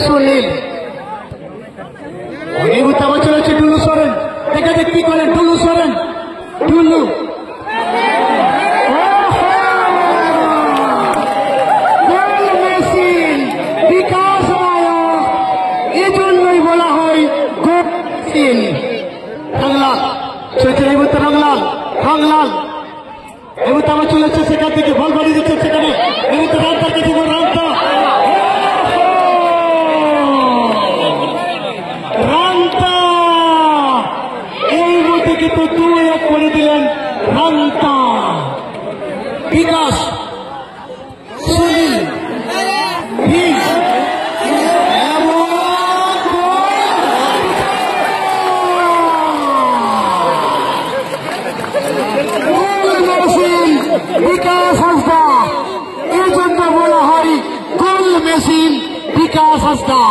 সুনীল। এই মুহূর্তে আবার চলেছে টুলু সরেন, দেখা যাক কি করেন টুলু সরেন। টুলু বিকাশ নায়ক, এজন্যই বলা হয় গোল। রংলাল চলছে এই মুহূর্তে, রংলাল রংলাল এই মুহূর্তে আবার চলেছে সেখান থেকে বল বাড়িয়ে দিচ্ছে সেখানে। এই মুহূর্তে রান্তার কাছে রান্তা, রান্তা এই মুহূর্তে কিন্তু 2-1 করে দিলেন রান্তা। বিকাশ সুনীল বিকাশ হাসদা, এই জন্য বলা হয় গোল মেশিন বিকাশ হাসদা।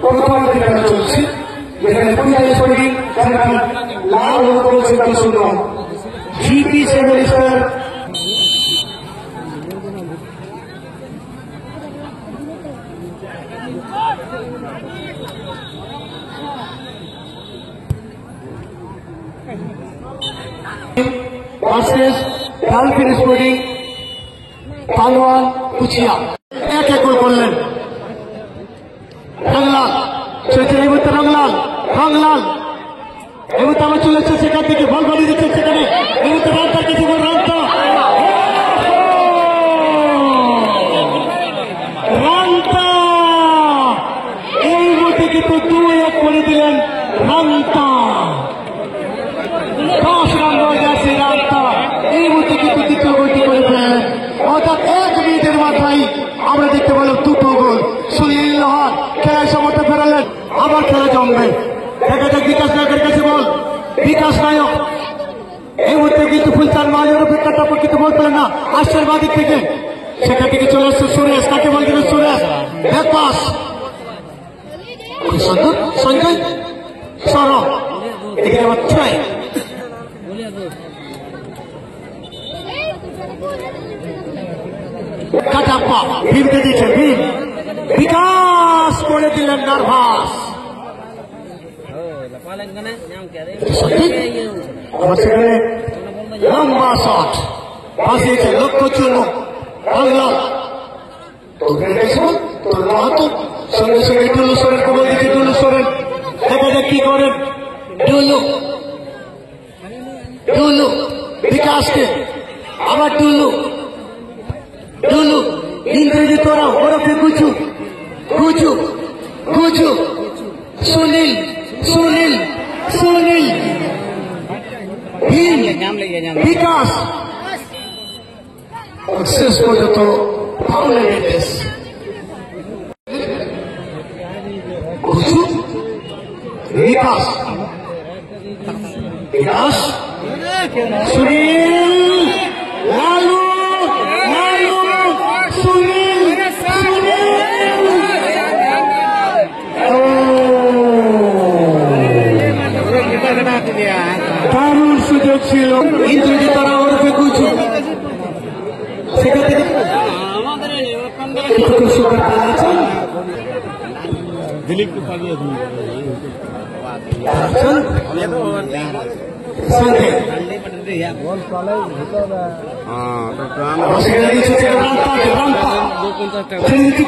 প্রথম দিকে চলছে, যেখানে পঞ্চায়েত সমিতি লাল হলুদ সিদ্ধান্ত শূন্য জিপি সেমিনিস্টার ভার্সেস ডালফিন স্পোর্টিং পালোয়ান কুচিয়া। 1-1 গোল করলেন রংলাল চলছে এই মুহূর্তে, রংলাল রংলাল এই মুহূর্তে আবার চলেছে সেখান থেকে বল বাড়িয়ে দিচ্ছে সেখানে। এই মুহূর্তে রান্তার কাছে রান্তা, রান্তা এই মুহূর্তে কিন্তু 2-1 করে দিলেন রান্তা। 10 রান হয়ে গেছে রান্তা, এই মুহূর্তে কিন্তু দ্বিতীয় গোলটি করে ফেলেন। অর্থাৎ 1 মিনিটের মাথায় আমরা দেখতে পেলাম 2টো গোল। সুনীল লোহার খেলায় সমর্থ ফেরালেন, আবার খেলা জমবে। দেখা যাক বিকাশ নায়কের কাছে বল। বিকাশ নায়ক এই মুহূর্তে কিন্তু ফুলচান মাঝের অপেক্ষাটা কিন্তু বল পেলেন না, আসছে বাদিক থেকে, সেখান থেকে চলে আসছে সুরেশ। কাকে বল দিবে সুরেশ? ব্যাক পাস সঞ্জয় সরব, এখানে আবার ছয়। কাটাপ্পা ভীমকে দিচ্ছেন, ভীম বিকাশ করে দিলেন নার্ভাস। লম্বা শট বাঁচিয়েছে লক্ষ্য চূর্ণ বাংলা। সঙ্গে সঙ্গে টুলু সোরেন খবর দিচ্ছে, টুলু সোরেন দেখা যাক কি করেন। টুলু টুলু বিকাশকে আবার টুলু টুলু ইংরেজি তোরা ওরফে গুচু গুচু গুচু সুনীল সুনীল সুনীল বিকাশ শেষ পর্যন্ত ফাউলের নির্দেশ। গুচু বিকাশ বিকাশ সুনীল লালু লালু সুনীল দারুণ সুযোগ ছিল ইন্দ্রজিৎ তারা ওরফে কুচু সেখান থেকে কিছুক্ষণ সুখের পালিয়েছে দিলীপকে পালিয়ে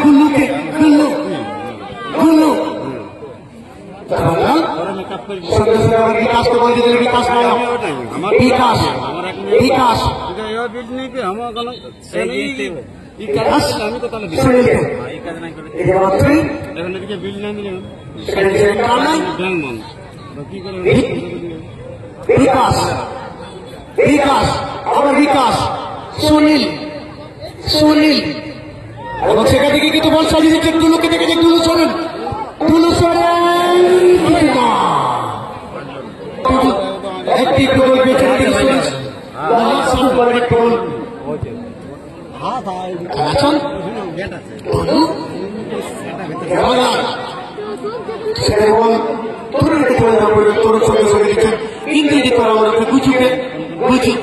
গুল্লুকে গুল্লু গুল্লু সঙ্গে সঙ্গে আমার বিকাশকে বলতে দিল বিকাশ নয় বিকাশ বিকাশ বিকাশ বিকাশ আবার বিকাশ সুনীল সুনীল এবং সেখান থেকে কিন্তু বল সাজিয়ে দিচ্ছেন টুলুকে দেখে টুলু সরেন টুলু সরেন একটি গোল পেছনে থেকে তরুণ সঙ্গে সঙ্গে দিচ্ছেন ইংরেজি তারা ওরফে গুচুকে গুচু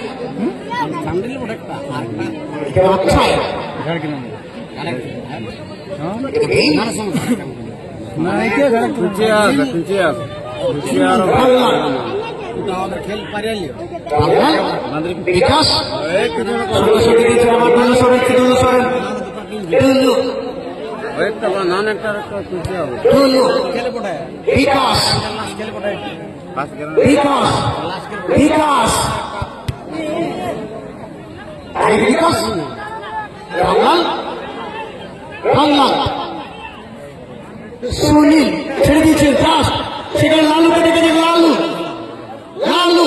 বিকাশ সঙ্গে সঙ্গে দিচ্ছেন আমার টুলু সরেন টুলু সরেন টুলু বিকাশ বিকাশ বিকাশ বিকাশ বাংলাল বাংলাল সুনীল ছেড়ে দিয়েছেন দাস সেখানে লালুকে দেখে লালু লালু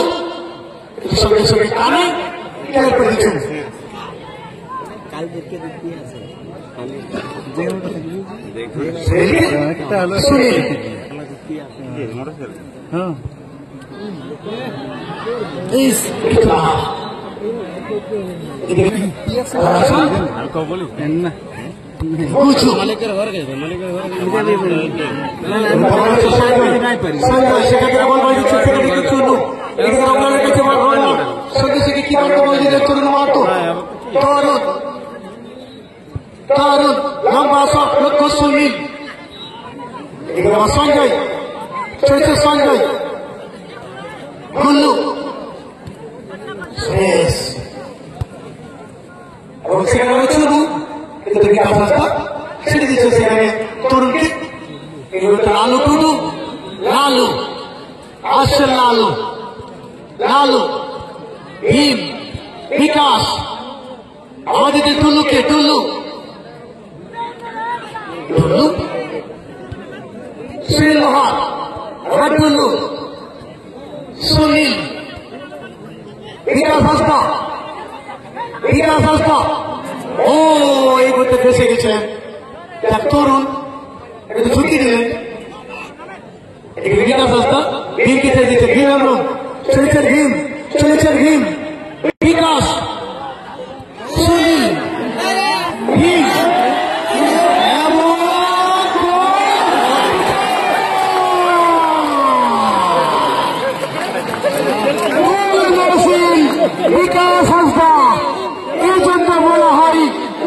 সঙ্গে সঙ্গে কানে খেয়াল করে দিচ্ছেন মালিকের ঘর গেছে মালিকের ঘর সঙ্গে সঙ্গে কি করতে বলছিলেন তরুণ মাহাতো তরুণ তরুণ লম্বা সব লক্ষ্য সুনীল সঞ্জয় চলছে সঞ্জয় গুল্লু শেষ এবং সেখানে রয়েছে কিন্তু বিকাশ রাস্তা ছেড়ে দিচ্ছে সেখানে তরুণকে লালু টুডু লালু আসছে লালু লালু ভীম বিকাশ আমাদের টুলুকে টুলু টুলু শ্রীলোহার আবার টুলু সুনীল বিকাশ হাসপা বিকাশ হাসপা ও এই করতে ফেসে গেছিলেন তরুণ একটু ঝুঁকি দিলেন বিকাশ হাসপা ভীমকে ছেড়ে দিচ্ছে ভীম এবং চলেছেন ভীম চলেছেন ভীম বিকাশ সুনীল ভীম বিকাশ হাসদা এই জন্য বলা হয়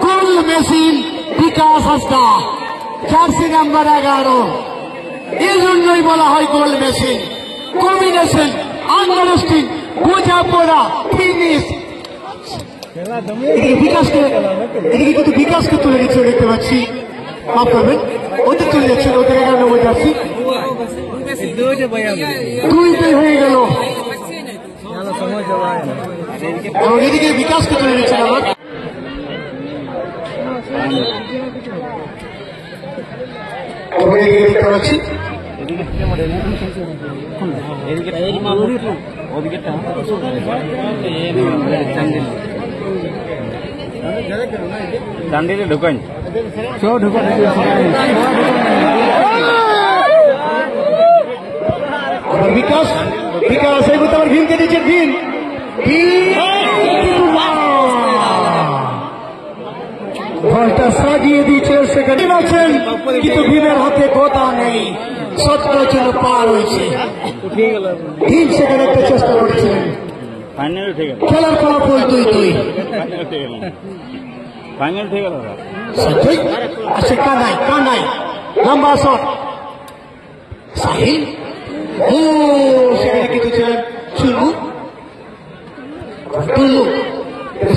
গোল মেশিন বিকাশ হাসদা জার্সি নাম্বার 11 এই জন্যই বলা হয় গোল মেশিন কম্বিনেশন আন্ডারস্ট্যান্ডিং বোঝাপড়া ফিনিশ বিকাশকে এদিকে কিন্তু বিকাশকে তুলে দিচ্ছে দেখতে পাচ্ছি মাফ করবেন ওদের তুলে যাচ্ছেন ওদের 11 নম্বর জার্সি 2 হয়ে গেল এবং এদিকে বিকাশকে তুলে দিচ্ছেন আমার দেখতে পাচ্ছি চান্দিলে ঢুকাই বিকাশ বিকাশ এই মতো আমার ভীমকে দিচ্ছেন ভীম ঘরটা সাজিয়ে দিচ্ছে সেখানে আছেন কিন্তু ভীমের হাতে কথা নেই সত্য ছিল পার হয়েছে ভীম সেখানে একটা চেষ্টা করছেন ফাইনাল উঠে গেল খেলার ফলাফল 2-2। ফাইনাল উঠে গেল সঞ্জয় আসে কানাই লম্বা শট সাহিল ও সেখানে কিছু ছিলেন টুলু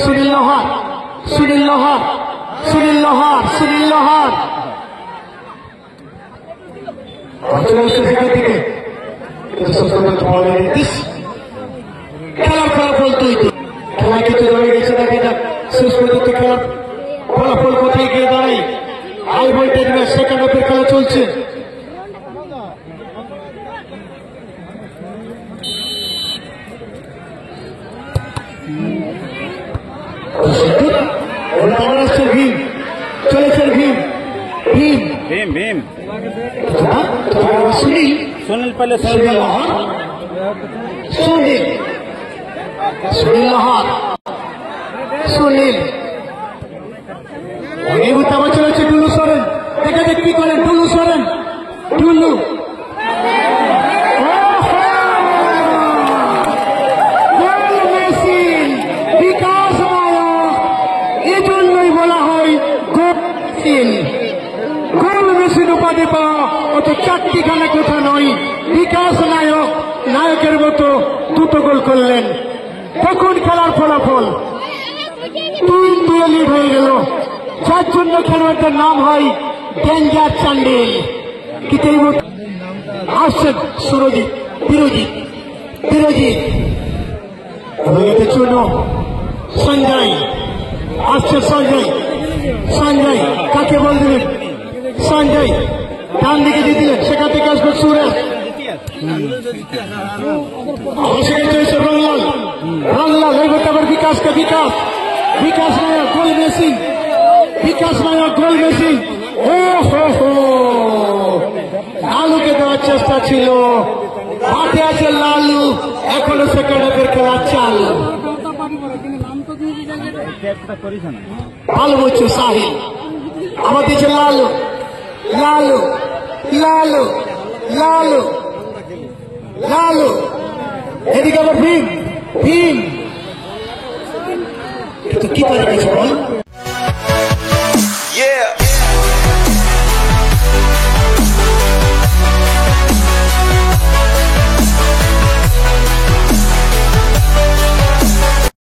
সুনীল লোহার খেলার ফলাফল 2-2। খেলা কিছু রয়ে গেছে, দেখা যাক শেষ পর্যন্ত খেলার ফলাফল কোথায় গিয়ে দাঁড়ায়। হাই ভোল্টেজ ম্যাচ, সেকেন্ড হাফের খেলা চলছে। ভীম চলেছেন ভীম সুনীল পেলে সুনীল আবার চলেছে টুলু সরেন, দেখা যাক কি করেন টুলু সরেন। টুলু বিকাশ নায়ক, এজন্যই বলা হয় গোল মেশিন উপাধি পাওয়া অত চারটিখানা কথা নয়। বিকাশ নায়ক নায়কের মতো দুটো গোল করলেন। তখন খেলার ফলাফল 3-2 লিড হয়ে গেল, যার জন্য খেলোয়াড়দের নাম হয় ডেঞ্জার চান্ডেল। কিন্তু এই আসছেন সুরজিৎ বিরোজিৎ এবং এতে চুনো সঞ্জয় আসছে। সঞ্জয় কাকে বল দিলেন? সঞ্জয় ডান দিকে দিয়ে দিলেন, সেখান থেকে আসবে সুরেশ। সেখানে চলেছে রংলাল এগোতে আবার বিকাশ নায়ক গোল মেশিন। ও হো লালুকে দেওয়ার চেষ্টা ছিল, হাতে আছে লালু, এখনো সেকেন্ড হাফের খেলা চালু। ভালো বলছো সাহিল, আমার দিচ্ছে লালু এদিকে আবার ভীম কি করে বল